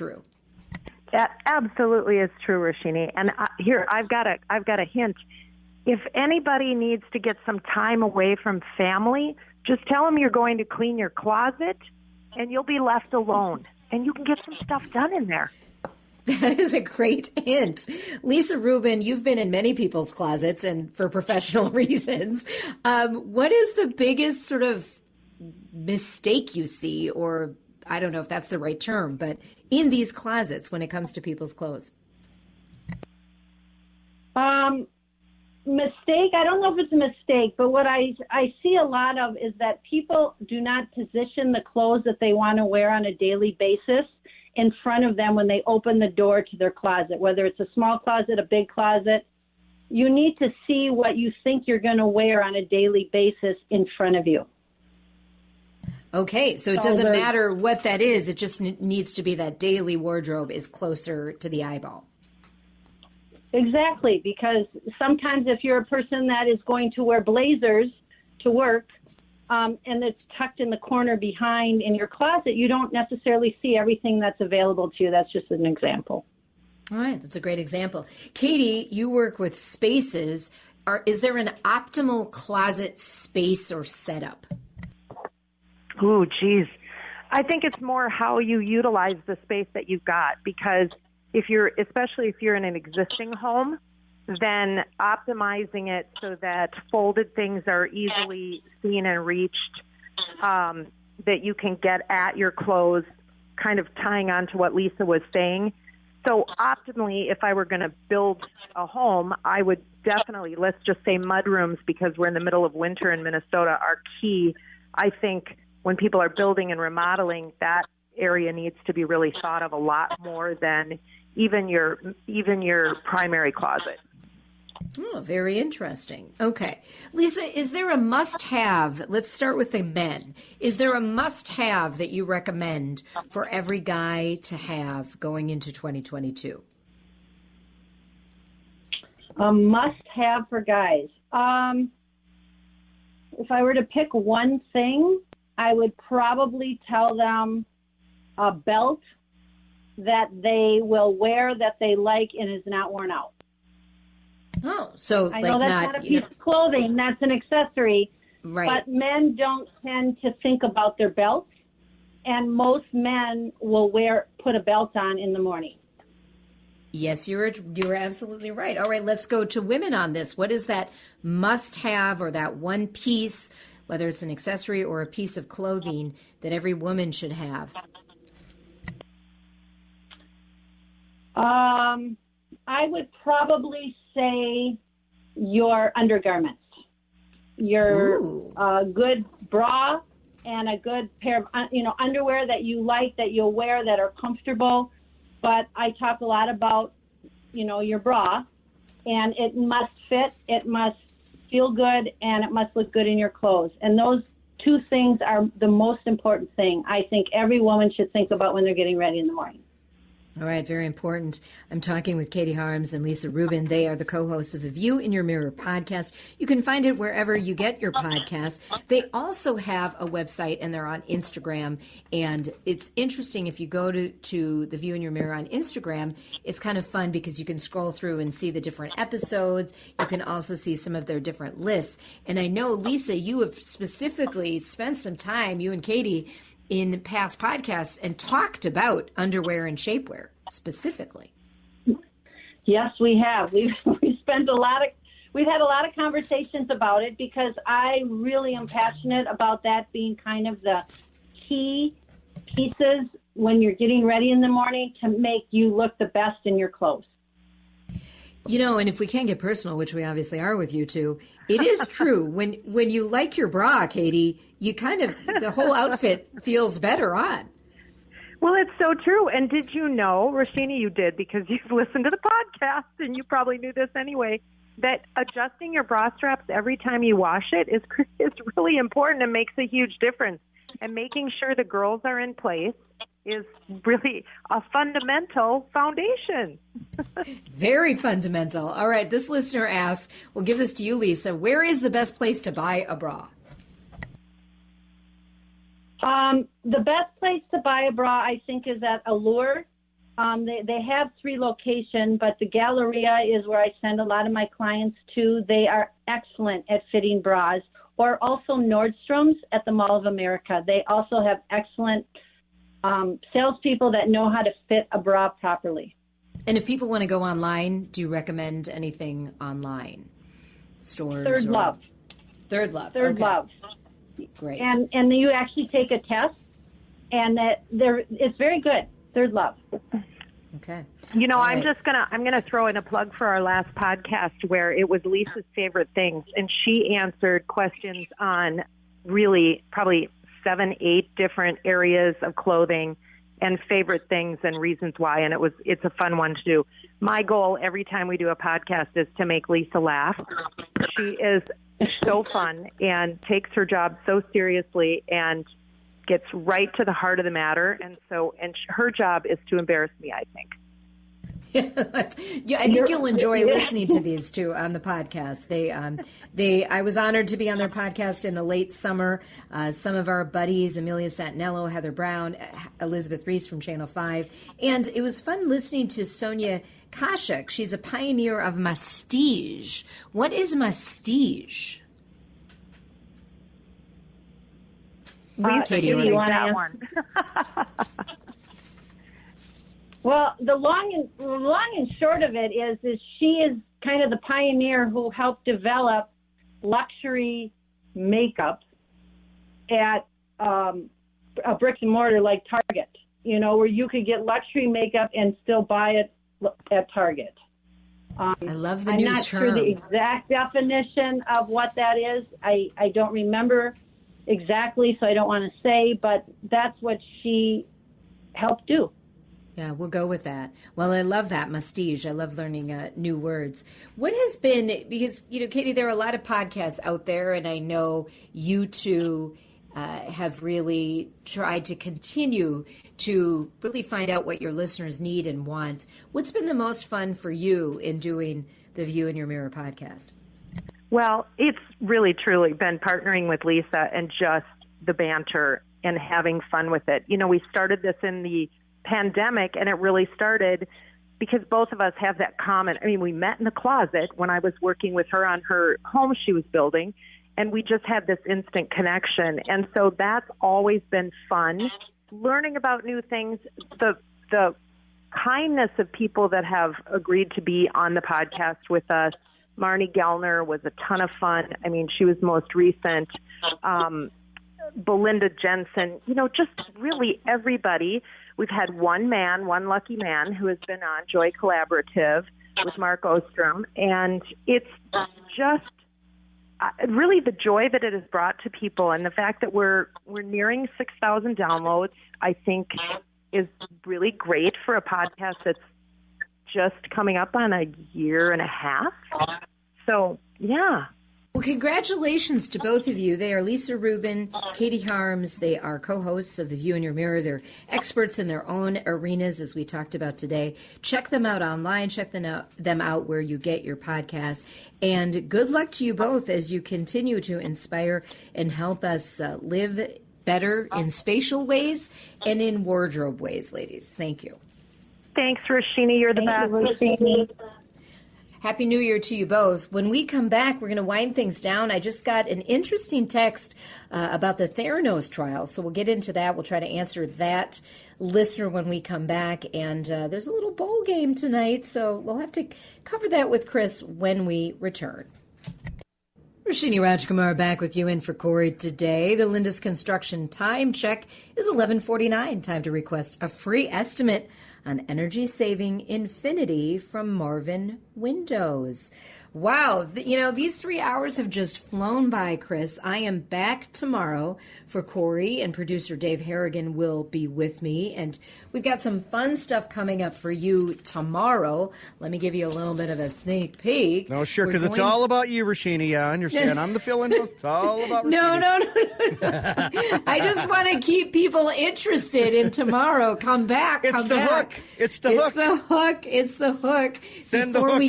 true. That absolutely is true, Roshini. And here, I've got a hint. If anybody needs to get some time away from family, just tell them you're going to clean your closet, and you'll be left alone. And you can get some stuff done in there. That is a great hint. Lisa Rubin, you've been in many people's closets and for professional reasons. What is the biggest sort of mistake you see, or I don't know if that's the right term, but in these closets when it comes to people's clothes? Mistake, I don't know if it's a mistake, but what I see a lot of is that people do not position the clothes that they want to wear on a daily basis in front of them when they open the door to their closet, whether it's a small closet, a big closet. You need to see what you think you're going to wear on a daily basis in front of you. Okay, so it doesn't matter what that is. It just needs to be that daily wardrobe is closer to the eyeball. Exactly, because sometimes if you're a person that is going to wear blazers to work and it's tucked in the corner behind in your closet, you don't necessarily see everything that's available to you. That's just an example. All right, that's a great example. Katie, you work with spaces. Is there an optimal closet space or setup? Ooh, geez. I think it's more how you utilize the space that you've got, because especially if you're in an existing home, then optimizing it so that folded things are easily seen and reached, that you can get at your clothes, kind of tying on to what Lisa was saying. So optimally, if I were going to build a home, I would definitely, let's just say mudrooms, because we're in the middle of winter in Minnesota, are key. I think when people are building and remodeling, that area needs to be really thought of a lot more than even your primary closet. Oh, very interesting. Okay. Lisa, is there a must-have? Let's start with the men. Is there a must-have that you recommend for every guy to have going into 2022? A must-have for guys. If I were to pick one thing, I would probably tell them a belt that they will wear, that they like, and is not worn out. Oh, so I know that's not a piece of clothing, that's an accessory, right? But men don't tend to think about their belts, and most men will put a belt on in the morning. Yes, you're absolutely right. All right, let's go to women on this. What is that must-have or that one piece, whether it's an accessory or a piece of clothing, that every woman should have? I would probably say your undergarments, your good bra and a good pair of underwear that you like, that you'll wear, that are comfortable. But I talk a lot about your bra, and it must fit, it must feel good, and it must look good in your clothes. And those two things are the most important thing I think every woman should think about when they're getting ready in the morning. All right, very important. I'm talking with Katie Harms and Lisa Rubin. They are the co-hosts of the View in Your Mirror podcast. You can find it wherever you get your podcasts. They also have a website, and they're on Instagram. And it's interesting, if you go to the View in Your Mirror on Instagram, it's kind of fun because you can scroll through and see the different episodes. You can also see some of their different lists. And I know, Lisa, you have specifically spent some time, you and Katie, in past podcasts and talked about underwear and shapewear specifically. Yes, we have. We've had a lot of conversations about it, because I really am passionate about that being kind of the key pieces when you're getting ready in the morning to make you look the best in your clothes. And if we can get personal, which we obviously are with you two, it is true. When you like your bra, Katie, you the whole outfit feels better on. Well, it's so true. And did you know, Roshini, you did, because you've listened to the podcast and you probably knew this anyway, that adjusting your bra straps every time you wash it is really important and makes a huge difference. And making sure the girls are in place is really a fundamental foundation. Very fundamental. All right, this listener asks, we'll give this to you, Lisa, where is the best place to buy a bra? The best place to buy a bra, I think, is at Allure. They have 3 locations, but the Galleria is where I send a lot of my clients to. They are excellent at fitting bras. Or also Nordstrom's at the Mall of America. They also have excellent salespeople that know how to fit a bra properly. And if people want to go online, do you recommend anything online? Stores? Third Love. Third Love. Third okay. Love. Great. And you actually take a test, and it's very good. Third Love. Okay. You know, All I'm right. gonna throw in a plug for our last podcast where it was Lisa's favorite things, and she answered questions on really probably 7, 8 different areas of clothing and favorite things and reasons why, and it's a fun one to do. My goal every time we do a podcast is to make Lisa laugh. She is so fun and takes her job so seriously and gets right to the heart of the matter, and her job is to embarrass me, I think. Yeah, I think you'll enjoy listening to these two on the podcast. I was honored to be on their podcast in the late summer. Some of our buddies, Amelia Santinello, Heather Brown, Elizabeth Reese from Channel 5. And it was fun listening to Sonia Kashuk. She's a pioneer of mastige. What is mastige? Katie, you want that to one. Well, the long and short of it is she is kind of the pioneer who helped develop luxury makeup at a bricks and mortar like Target, where you could get luxury makeup and still buy it at Target. I love the new term. I'm not sure the exact definition of what that is. I don't remember exactly, so I don't want to say, but that's what she helped do. Yeah, we'll go with that. Well, I love that, mastige. I love learning new words. What has been, because, Katie, there are a lot of podcasts out there, and I know you two have really tried to continue to really find out what your listeners need and want. What's been the most fun for you in doing the View in Your Mirror podcast? Well, it's really, truly been partnering with Lisa and just the banter and having fun with it. We started this in the pandemic, and it really started because both of us have that common. We met in the closet when I was working with her on her home she was building, and we just had this instant connection. And so that's always been fun. Learning about new things, the kindness of people that have agreed to be on the podcast with us. Marnie Gellner was a ton of fun. She was most recent. Belinda Jensen, just really everybody. We've had one lucky man who has been on Joy Collaborative with Mark Ostrom, and it's just really the joy that it has brought to people, and the fact that we're nearing 6,000 downloads, I think, is really great for a podcast that's just coming up on a year and a half. So, yeah. Well, congratulations to both of you. They are Lisa Rubin, Katie Harms. They are co-hosts of The View in Your Mirror. They're experts in their own arenas, as we talked about today. Check them out online. Check them out where you get your podcasts. And good luck to you both as you continue to inspire and help us live better in spatial ways and in wardrobe ways, ladies. Thank you. Thanks, Roshini. You're the best. Roshini. Happy New Year to you both. When we come back, we're going to wind things down. I just got an interesting text about the Theranos trial, so we'll get into that. We'll try to answer that listener when we come back. And there's a little bowl game tonight, so we'll have to cover that with Chris when we return. Roshini Rojkumar back with you in for Corey today. The Linda's Construction time check is 11:49. Time to request a free estimate on energy-saving Infinity from Marvin Windows. Wow, these 3 hours have just flown by, Chris. I am back tomorrow for Corey, and producer Dave Harrigan will be with me. And we've got some fun stuff coming up for you tomorrow. Let me give you a little bit of a sneak peek. No, sure, because it's all about you, Roshini. I understand. I'm the fill-in. It's all about Roshini. No. I just want to keep people interested in tomorrow. Come back. It's the hook. It's the hook. It's the hook. Send the hook.